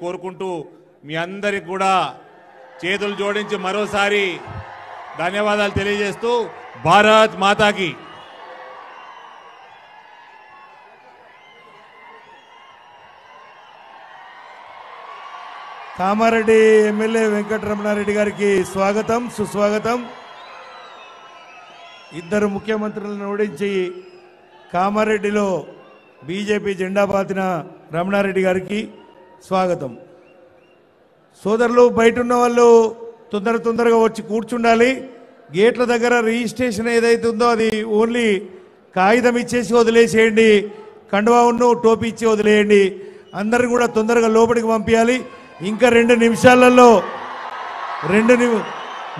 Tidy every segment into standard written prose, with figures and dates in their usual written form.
కోరుకుంటూ మీ అందరికి కూడా చేతులు జోడించి మరోసారి ధన్యవాదాలు తెలియజేస్తూ భారత్ మాతాకి కామారెడ్డి ఎమ్మెల్యే వెంకటరమణారెడ్డి గారికి స్వాగతం సుస్వాగతం. ఇద్దరు ముఖ్యమంత్రులను ఓడించి కామారెడ్డిలో బీజేపీ జెండా పాతిన రమణారెడ్డి గారికి స్వాగతం. సోదరులు బయట ఉన్న వాళ్ళు తొందరగా వచ్చి కూర్చుండాలి. గేట్ల దగ్గర రిజిస్ట్రేషన్ ఏదైతే ఉందో అది ఓన్లీ కాగితం ఇచ్చేసి వదిలేసేయండి, కండువా ఉన్ను టోపీ ఇచ్చి వదిలేయండి. అందరిని కూడా తొందరగా లోపలికి పంపించాలి. ఇంకా 2 నిమిషాలలో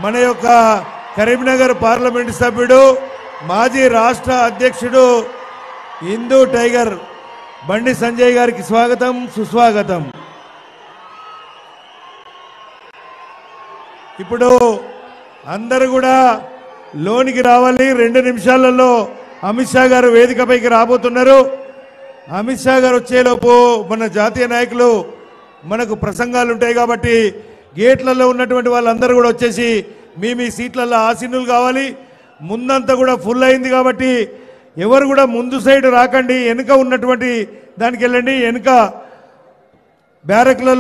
మన యొక్క కరీంనగర్ పార్లమెంటు సభ్యుడు మాజీ రాష్ట్ర అధ్యక్షుడు హిందూ టైగర్ బండి సంజయ్ గారికి స్వాగతం సుస్వాగతం. ఇప్పుడు అందరూ కూడా లోనికి రావాలి. 2 నిమిషాలలో అమిత్ షా గారు వేదికపైకి రాబోతున్నారు. అమిత్ షా గారు వచ్చేలోపు మన జాతీయ నాయకులు మనకు ప్రసంగాలు ఉంటాయి కాబట్టి గేట్లలో ఉన్నటువంటి వాళ్ళందరూ కూడా వచ్చేసి మీ సీట్లలో ఆసీనులు కావాలి. ముందంతా కూడా ఫుల్ అయింది కాబట్టి ఎవరు కూడా ముందు సైడ్ రాకండి, వెనుక ఉన్నటువంటి దానికి వెళ్ళండి. వెనుక బ్యారక్లలో